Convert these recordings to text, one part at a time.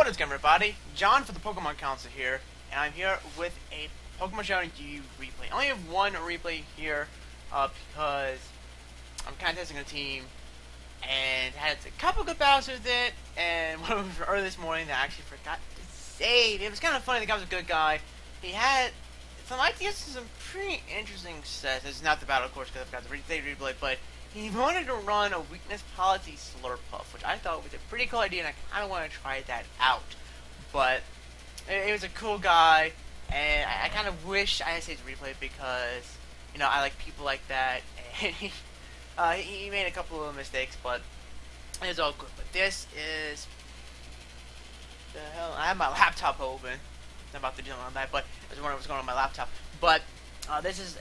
What is good, everybody? John for the Pokemon Council here, and I'm here with a Pokemon Showdown replay. I only have one replay here because I'm kind of testing a team and had a couple good battles with it, and one of them early this morning that I actually forgot to save. It was kind of funny. The guy was a good guy. He had some ideas and some pretty interesting sets. It's not the battle, of course, because I've got the replay, but he wanted to run a weakness policy Slurpuff, which I thought was a pretty cool idea, and I kind of want to try that out. But it was a cool guy, and I kind of wish I had saved the replay because, you know, I like people like that, and he made a couple of mistakes, but it was all good. But this is the hell. I have my laptop open. I'm about to do something on that, but I was wondering what was going on my laptop. But this is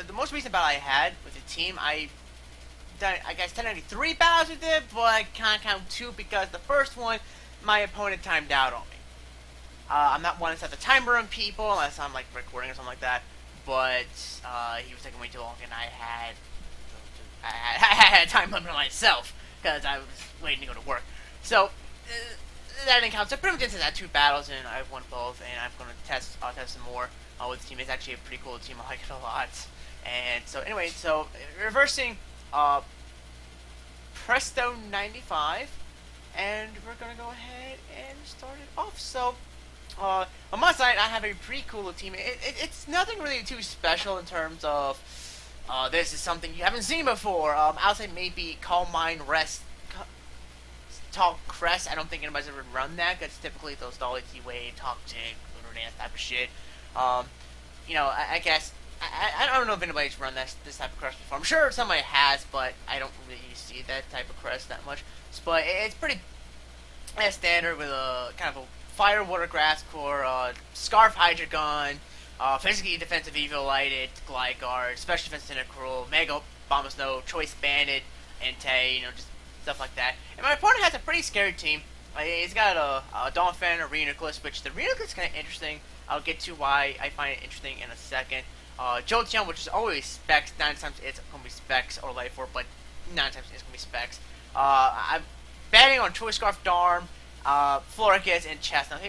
the most recent battle I had with the team. I guess 1093 battles with it, but I can't count two because the first one, my opponent timed out on me. I'm not one to set the timer on people unless I'm like recording or something like that. But he was taking way too long, and I had a time limit on myself because I was waiting to go to work. So that didn't count. So pretty much just had two battles, and I've won both. And I'm going to test some more with the team. It's actually a pretty cool team. I like it a lot. And so anyway, so reversing. Presto 95, and we're gonna go ahead and start it off. So, on my side, I have a pretty cool team. It's nothing really too special in terms of this is something you haven't seen before. I'll say maybe Calm Mind Rest Talk Crest. I don't think anybody's ever run that because typically those Dolly T-Way, Toxic, Lunar Dance type of shit. You know, I guess. I don't know if anybody's run this type of crest before. I'm sure somebody has, but I don't really see that type of crest that much. But it's pretty standard with a kind of a fire, water, grass core, Scarf Hydreigon, physically defensive Evo Lighted, Gligar, special defense Tentacruel, Mega Bombasnow, Choice Bandit, Entei, you know, just stuff like that. And my opponent has a pretty scary team. He's got a Donphan, a Reuniclus, which the Reuniclus is kind of interesting. I'll get to why I find it interesting in a second. Jolteon, which is always specs, 9 times it's going to be specs or Life Orb, but 9 times it's going to be specs. I'm betting on Choice Scarf, Darm, Floricus, and Chestnut.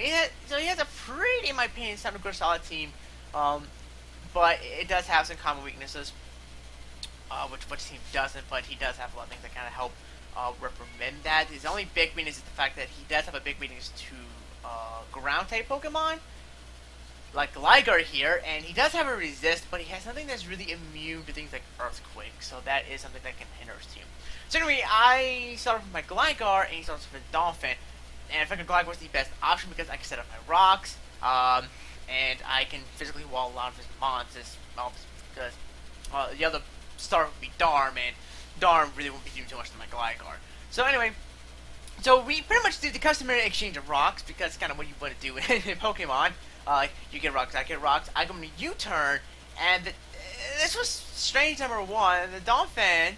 So he has a pretty, in my opinion, kind of good solid team, but it does have some common weaknesses, which team doesn't, but he does have a lot of things that kind of help reprimand that. His only big weakness is the fact that he does have a big weakness to ground-type Pokemon, like Gligar here, and he does have a resist, but he has something that's really immune to things like Earthquake, so that is something that can hinder his team. So anyway, I start with my Gligar, and he starts with a Donphan, and I figured Gligar was the best option because I can set up my rocks, and I can physically wall a lot of his monsters, because the other star would be Darm, and Darm really won't be doing too much to my Gligar. So anyway, so we pretty much did the customary exchange of rocks, because it's kind of what you want to do in Pokemon. You get rocks, I get rocks, I go into U-turn, and this was strange number one. The Donphan,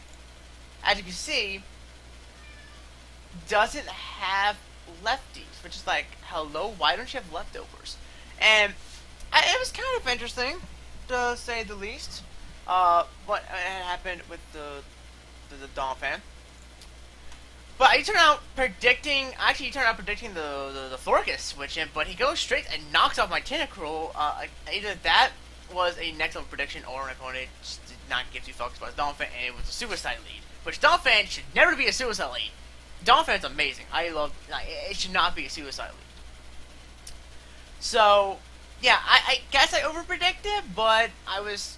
as you can see, doesn't have lefties, which is like, hello, why don't you have leftovers? And it was kind of interesting, to say the least, what happened with the Donphan. But he turned out predicting the Floricus switch in, but he goes straight and knocks off my Tentacruel. Either that was a next level prediction or an opponent just did not give two fucks about his Donphan, and it was a suicide lead. Which Donphan should never be a suicide lead. Donphan's amazing. It should not be a suicide lead. So, yeah, I guess I overpredicted, but I was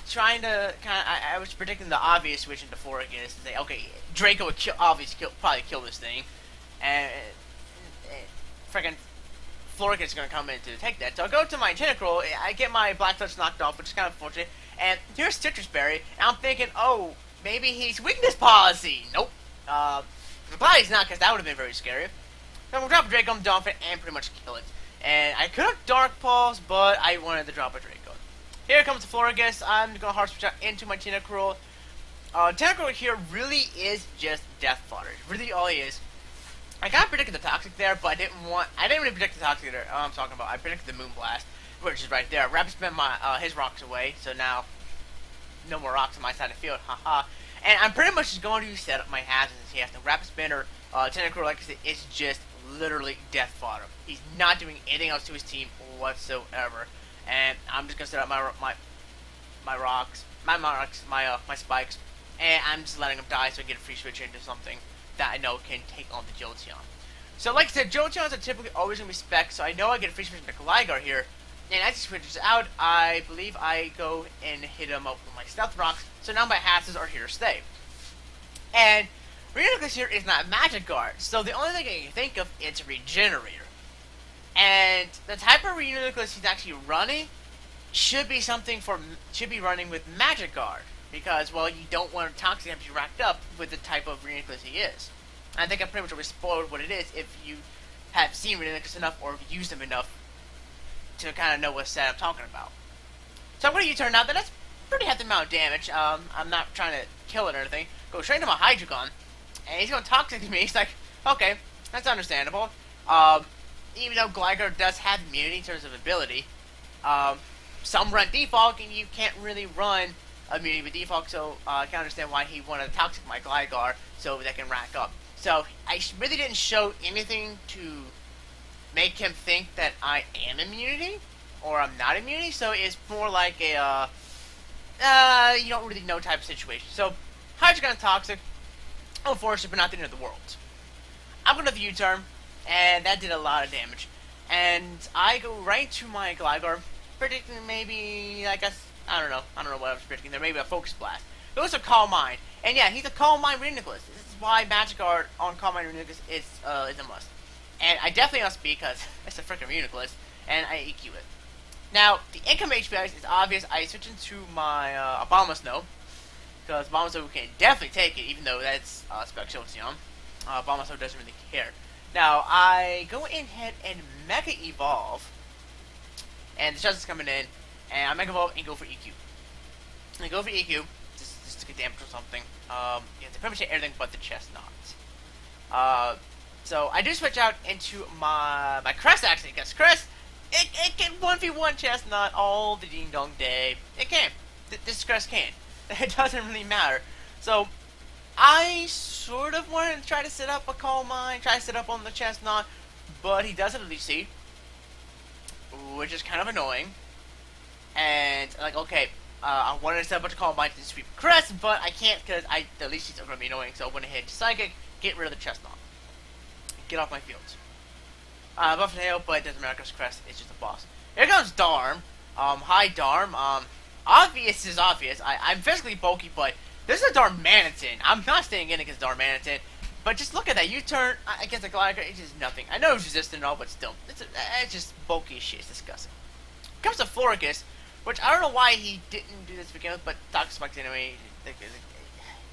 trying to I was predicting the obvious switch into Floricus to say, okay, Draco would probably kill this thing, and freaking Floricus is going to come in to take that. So I go to my Tentacruel, I get my Black Touch knocked off, which is kind of unfortunate, and here's Citrus Berry, and I'm thinking, oh, maybe he's weakness policy. Nope. I'm glad he's not, because that would have been very scary. So I'm going to drop a Draco on Donphan and pretty much kill it. And I could have Dark Pulse, but I wanted to drop a Draco. Here comes the Floricus. I'm going to Hard Switch out into my Tentacruel. Tentacruel here really is just Death Fodder. Really all he is. I kind of predicted the Toxic there, but I didn't really predict the Toxic there. I'm talking about, I predicted the Moonblast, which is right there. Rapid spin his rocks away, so now no more rocks on my side of the field. Haha. And I'm pretty much just going to set up my hazards here. The Rapid Spinner, Tentacruel, like I said, is just literally death fodder. He's not doing anything else to his team whatsoever. And I'm just gonna set up my rocks, my spikes, and I'm just letting him die so I get a free switch into something that I know can take on the Jolteon. So like I said, Jolteons are typically always going to be spec, so I know I get a free switch into Gligar here. And as he switches out, I believe I go and hit him up with my Stealth Rocks, so now my Hasses are here to stay. And Reuniclus here is not Magic Guard, so the only thing I can think of is Regenerator. And the type of Reuniclus he's actually running should be running with Magic Guard, because, well, you don't want Toxic to be racked up with the type of Reuniclus he is. I think I pretty much already spoiled what it is if you have seen Reuniclus enough or used him enough to kind of know what set I'm talking about. So I'm going to U-turn now. That's pretty hefty amount of damage. I'm not trying to kill it or anything. Go straight into my Hydreigon, and he's going Toxic to me. He's like, okay, that's understandable. Even though Gligar does have immunity in terms of ability, some run Defog, and you can't really run immunity with Defog, so I can understand why he wanted to Toxic my Gligar so that can rack up. So I really didn't show anything to make him think that I am immunity, or I'm not immunity, so it's more like a, you don't really know type of situation. So, Hydreigon Toxic, unfortunately, but not the end of the world. I'm going to U-turn, and that did a lot of damage. And I go right to my Gligar, predicting maybe, I guess, I don't know what I was predicting there, maybe a Focus Blast. Goes to Calm Mind, and yeah, he's a Calm Mind Reuniclus. This is why Magic Guard on Calm Mind Reuniclus is a must. And I definitely must be, because it's a freaking Reuniclus, and I EQ it. Now, the income HPI is obvious. I switch into my Abomasnow, because Abomasnow can definitely take it, even though that's Spec Jolteon. Abomasnow doesn't really care. Now, I go ahead and Mega Evolve, and the chest is coming in, and I Mega Evolve and go for EQ. I go for EQ, just to get damage or something. You have to pretty much hit everything but the Chestnut. So I do switch out into my Crest, actually, because Crest, it can 1v1 Chestnut all the ding dong day. It can. This Crest can. It doesn't really matter. So I sort of wanted to try to set up a Calm Mind, try to set up on the Chestnut, but he doesn't really see, which is kind of annoying. And like, okay, I wanted to set up a Calm Mind to sweep Crest, but I can't because the least he's going to be annoying. So I went ahead to Psychic, get rid of the Chestnut, get off my fields. Buff and hail, but it doesn't matter because Crest is just a boss. Here comes Darm. Hi Darm. Obvious is obvious. I'm physically bulky, but this is a Darmanitan. I'm not staying in against Darmanitan, but just look at that. U-turn against a Gligar, it's just nothing. I know it's resistant and all, but still, it's just bulky as shit. It's disgusting. Comes to Floricus, which I don't know why he didn't do this to begin with, but Toxic Spikes anyway.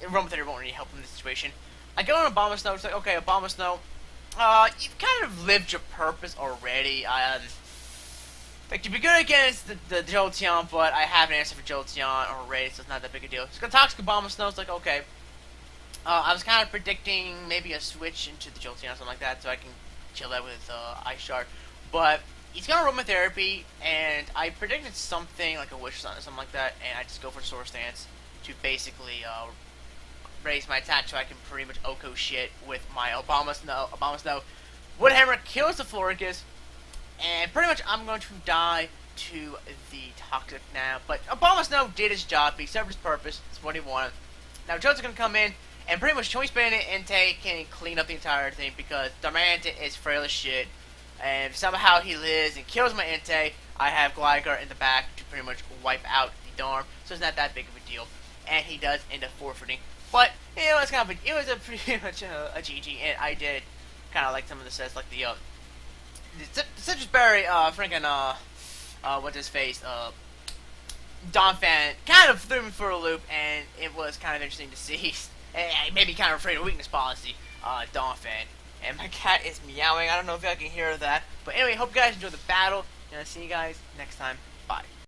Aromatherapy won't really help in this situation. I go on Abomasnow. It's like, okay, Abomasnow, you've kind of lived your purpose already. Like, to be good against the Jolteon, but I have an answer for Jolteon already, so it's not that big a deal. It's gonna Toxic Abomasnow. It's like, okay. I was kind of predicting maybe a switch into the Jolteon or something like that, so I can chill that with Ice Shard. But he's gonna Aromatherapy, and I predicted something like a Wish Sun or something like that, and I just go for Sword Stance to basically raise my attack so I can pretty much Oko shit with my Abomasnow. Woodhammer kills the Floricus, and pretty much I'm going to die to the Toxic now. But Abomasnow did his job. He served his purpose. That's what he wanted. Now Joe's going to come in and pretty much Choice Bandit and take and clean up the entire thing because Darmanitan is frail as shit. And if somehow he lives and kills my Entei, I have Gligar in the back to pretty much wipe out the Darm. So it's not that big of a deal. And he does end up forfeiting. But it was kind of it was a pretty much a GG, and I did kind of like some of the sets, like the Citrus Berry, freaking what's his face, Donphan kind of threw me for a loop, and it was kind of interesting to see. Maybe kind of afraid of weakness policy, Donphan. And my cat is meowing. I don't know if y'all can hear that, but anyway, hope you guys enjoy the battle, and I'll see you guys next time. Bye.